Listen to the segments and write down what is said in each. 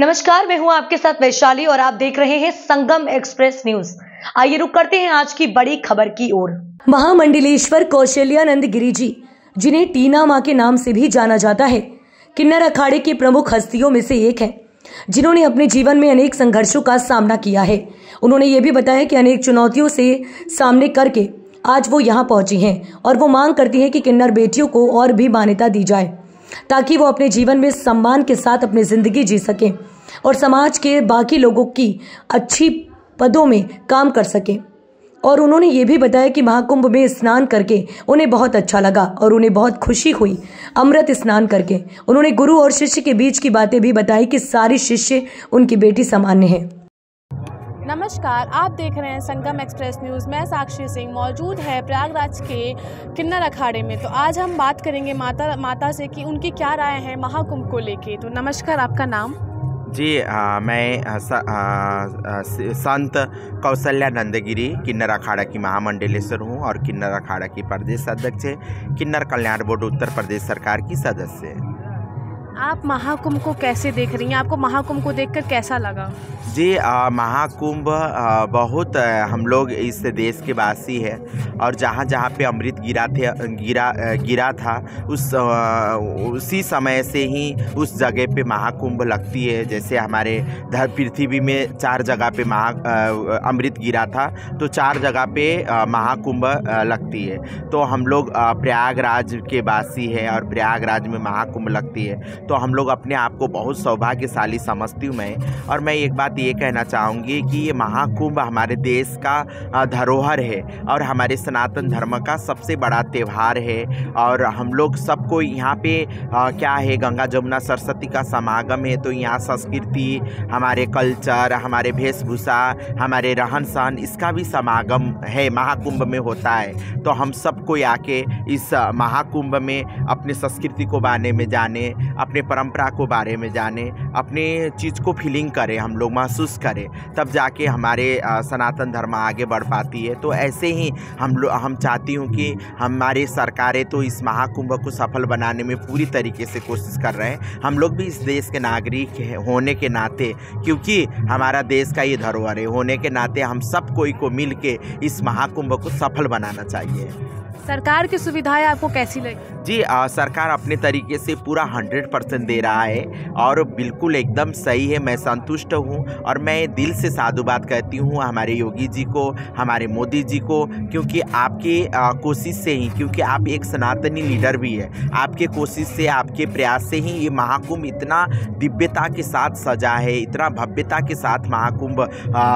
नमस्कार, मैं हूं आपके साथ वैशाली और आप देख रहे हैं संगम एक्सप्रेस न्यूज। आइए रुक करते हैं आज की बड़ी खबर की ओर। महामंडलेश्वर कौशल्यानंद गिरी जी, जिन्हें टीना मां के नाम से भी जाना जाता है, किन्नर अखाड़े की प्रमुख हस्तियों में से एक है, जिन्होंने अपने जीवन में अनेक संघर्षों का सामना किया है। उन्होंने ये भी बताया कि अनेक चुनौतियों से सामने करके आज वो यहाँ पहुंची हैं और वो मांग करती है कि किन्नर बेटियों को और भी मान्यता दी जाए, ताकि वो अपने जीवन में सम्मान के साथ अपनी जिंदगी जी सकें और समाज के बाकी लोगों की अच्छी पदों में काम कर सकें। और उन्होंने ये भी बताया कि महाकुंभ में स्नान करके उन्हें बहुत अच्छा लगा और उन्हें बहुत खुशी हुई अमृत स्नान करके। उन्होंने गुरु और शिष्य के बीच की बातें भी बताई कि सारी शिष्य उनकी बेटी सामान्य है। नमस्कार, आप देख रहे हैं संगम एक्सप्रेस न्यूज़। मैं साक्षी सिंह मौजूद है प्रयागराज के किन्नर अखाड़े में। तो आज हम बात करेंगे माता से कि उनकी क्या राय है महाकुंभ को लेके। तो नमस्कार, आपका नाम? जी मैं संत कौशल्यानंद गिरी किन्नर अखाड़ा की महामंडलेश्वर हूँ और किन्नर अखाड़ा की प्रदेश अध्यक्ष है, किन्नर कल्याण बोर्ड उत्तर प्रदेश सरकार की सदस्य है। आप महाकुंभ को कैसे देख रही हैं? आपको महाकुंभ को देखकर कैसा लगा? जी महाकुंभ बहुत हम लोग इस देश के वासी है और जहाँ जहाँ पे अमृत गिरा था उसी समय से ही उस जगह पे महाकुंभ लगती है। जैसे हमारे पृथ्वी में 4 जगह पे अमृत गिरा था, तो 4 जगह पे महाकुंभ लगती है। तो हम लोग प्रयागराज के वासी है और प्रयागराज में महाकुंभ लगती है, तो हम लोग अपने आप को बहुत सौभाग्यशाली समझती हूँ मैं। और मैं एक बात ये कहना चाहूँगी कि ये महाकुंभ हमारे देश का धरोहर है और हमारे सनातन धर्म का सबसे बड़ा त्यौहार है। और हम लोग सबको यहाँ पे क्या है, गंगा जमुना सरस्वती का समागम है, तो यहाँ संस्कृति, हमारे कल्चर, हमारे वेशभूषा, हमारे रहन सहन, इसका भी समागम है, महाकुंभ में होता है। तो हम सबको आके इस महाकुंभ में अपने संस्कृति को बारे में जाने, अपने परंपरा को बारे में जाने, अपने चीज़ को फीलिंग करें, हम लोग महसूस करें, तब जाके हमारे सनातन धर्म आगे बढ़ पाती है। तो ऐसे ही हम चाहती हूँ कि हमारी सरकारें तो इस महाकुंभ को सफल बनाने में पूरी तरीके से कोशिश कर रहे हैं। हम लोग भी इस देश के नागरिक होने के नाते, क्योंकि हमारा देश का ये धरोहर है, होने के नाते हम सब कोई को मिल के इस महाकुंभ को सफल बनाना चाहिए। सरकार की सुविधाएं आपको कैसी लगी? जी सरकार अपने तरीके से पूरा 100% दे रहा है और बिल्कुल एकदम सही है। मैं संतुष्ट हूँ और मैं दिल से साधुवाद कहती हूँ हमारे योगी जी को, हमारे मोदी जी को, क्योंकि आपके कोशिश से ही, क्योंकि आप एक सनातनी लीडर भी है, आपके कोशिश से, आपके प्रयास से ही ये महाकुंभ इतना दिव्यता के साथ सजा है, इतना भव्यता के साथ महाकुंभ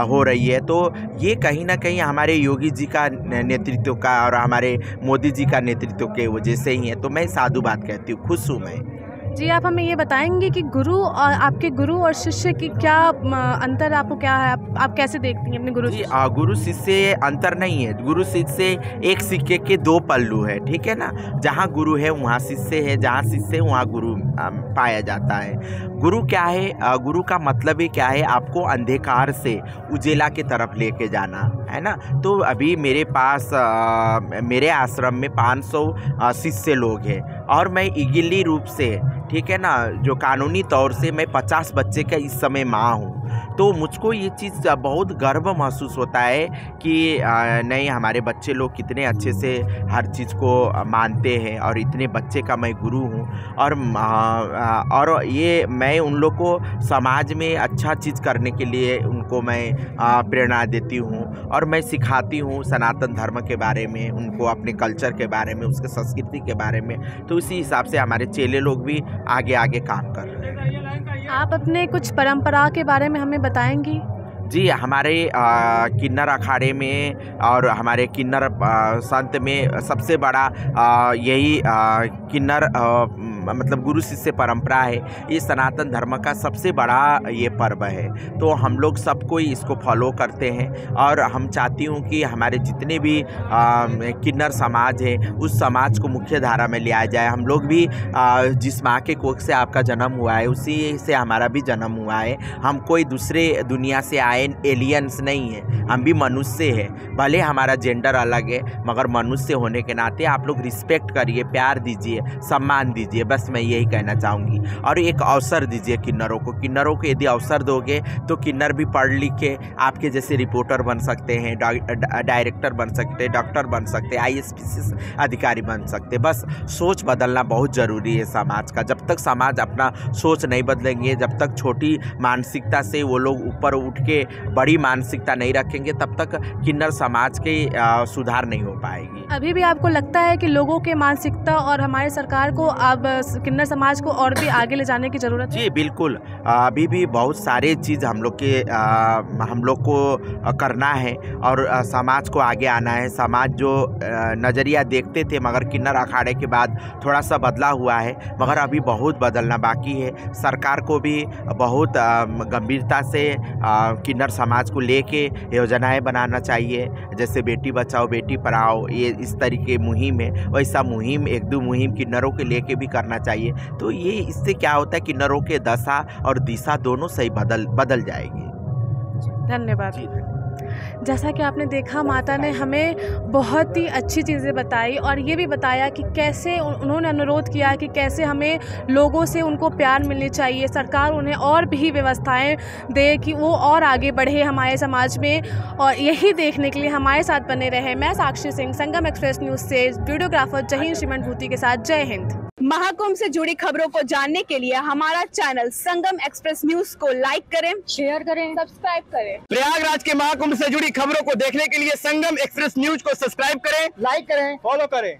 हो रही है। तो ये कहीं ना कहीं हमारे योगी जी का नेतृत्व का और हमारे मोदी जी का नेतृत्व के वजह से ही है। तो मैं साधुवाद कहती हूँ, खुश हूँ मैं। जी, आप हमें ये बताएंगे कि गुरु और आपके गुरु और शिष्य की क्या अंतर आपको क्या है? आप कैसे देखती हैं अपने गुरु? जी गुरु शिष्य अंतर नहीं है। गुरु शिष्य एक सिक्के के 2 पल्लू है, ठीक है ना। जहाँ गुरु है वहाँ शिष्य है, जहाँ शिष्य है वहाँ गुरु पाया जाता है। गुरु क्या है? गुरु का मतलब ही क्या है? आपको अंधकार से उजेला की तरफ लेके जाना है ना। तो अभी मेरे पास मेरे आश्रम में 500 शिष्य लोग हैं और मैं इगिली रूप से, ठीक है ना, जो कानूनी तौर से मैं 50 बच्चे का इस समय माँ हूँ। तो मुझको ये चीज़ बहुत गर्व महसूस होता है कि नहीं, हमारे बच्चे लोग कितने अच्छे से हर चीज़ को मानते हैं और इतने बच्चे का मैं गुरु हूँ। और ये मैं उन लोग को समाज में अच्छा चीज़ करने के लिए उनको मैं प्रेरणा देती हूँ और मैं सिखाती हूँ सनातन धर्म के बारे में, उनको अपने कल्चर के बारे में, उसके संस्कृति के बारे में। तो इसी हिसाब से हमारे चेले लोग भी आगे आगे काम कर रहे हैं। आप अपने कुछ परंपरा के बारे में हमें बताएंगी? जी हमारे किन्नर अखाड़े में और हमारे किन्नर संत में सबसे बड़ा यही किन्नर मतलब गुरु शिष्य परंपरा है। ये सनातन धर्म का सबसे बड़ा ये पर्व है। तो हम लोग सबको इसको फॉलो करते हैं और हम चाहती हूँ कि हमारे जितने भी किन्नर समाज है उस समाज को मुख्य धारा में लिया जाए। हम लोग भी जिस माँ के कोख से आपका जन्म हुआ है उसी से हमारा भी जन्म हुआ है। हम कोई दूसरे दुनिया से आए एलियंस नहीं है, हम भी मनुष्य है। भले हमारा जेंडर अलग है मगर मनुष्य होने के नाते आप लोग रिस्पेक्ट करिए, प्यार दीजिए, सम्मान दीजिए। बस मैं यही कहना चाहूँगी। और एक अवसर दीजिए किन्नरों को यदि अवसर दोगे तो किन्नर भी पढ़ लिख के आपके जैसे रिपोर्टर बन सकते हैं, डायरेक्टर बन सकते हैं, डॉक्टर बन सकते हैं, IAS अधिकारी बन सकते हैं। बस सोच बदलना बहुत ज़रूरी है समाज का। जब तक समाज अपना सोच नहीं बदलेंगे, जब तक छोटी मानसिकता से वो लोग ऊपर उठ के बड़ी मानसिकता नहीं रखेंगे, तब तक किन्नर समाज के सुधार नहीं हो पाएगी। अभी भी आपको लगता है कि लोगों के मानसिकता और हमारे सरकार को अब किन्नर समाज को और भी आगे ले जाने की ज़रूरत है? जी बिल्कुल, अभी भी बहुत सारे चीज़ हम लोग को करना है और समाज को आगे आना है। समाज जो नज़रिया देखते थे मगर किन्नर अखाड़े के बाद थोड़ा सा बदला हुआ है, मगर अभी बहुत बदलना बाकी है। सरकार को भी बहुत गंभीरता से किन्नर समाज को लेके योजनाएं बनाना चाहिए, जैसे बेटी बचाओ बेटी पढ़ाओ, ये इस तरीके मुहिम है। वैसा मुहिम एक दो मुहिम किन्नरों के लेके भी करना चाहिए। तो ये इससे क्या होता है, किन्नरों के दशा और दिशा दोनों सही बदल जाएगी। धन्यवाद। जैसा कि आपने देखा, माता ने हमें बहुत ही अच्छी चीज़ें बताई और ये भी बताया कि कैसे उन्होंने अनुरोध किया कि कैसे हमें लोगों से उनको प्यार मिलनी चाहिए, सरकार उन्हें और भी व्यवस्थाएं दे कि वो और आगे बढ़े हमारे समाज में। और यही देखने के लिए हमारे साथ बने रहे। मैं साक्षी सिंह, संगम एक्सप्रेस न्यूज़ से वीडियोग्राफर जहीन श्रीमंत के साथ। जय हिंद। महाकुंभ से जुड़ी खबरों को जानने के लिए हमारा चैनल संगम एक्सप्रेस न्यूज को लाइक करें, शेयर करें, सब्सक्राइब करें। प्रयागराज के महाकुंभ से जुड़ी खबरों को देखने के लिए संगम एक्सप्रेस न्यूज को सब्सक्राइब करें, लाइक करें, फॉलो करें।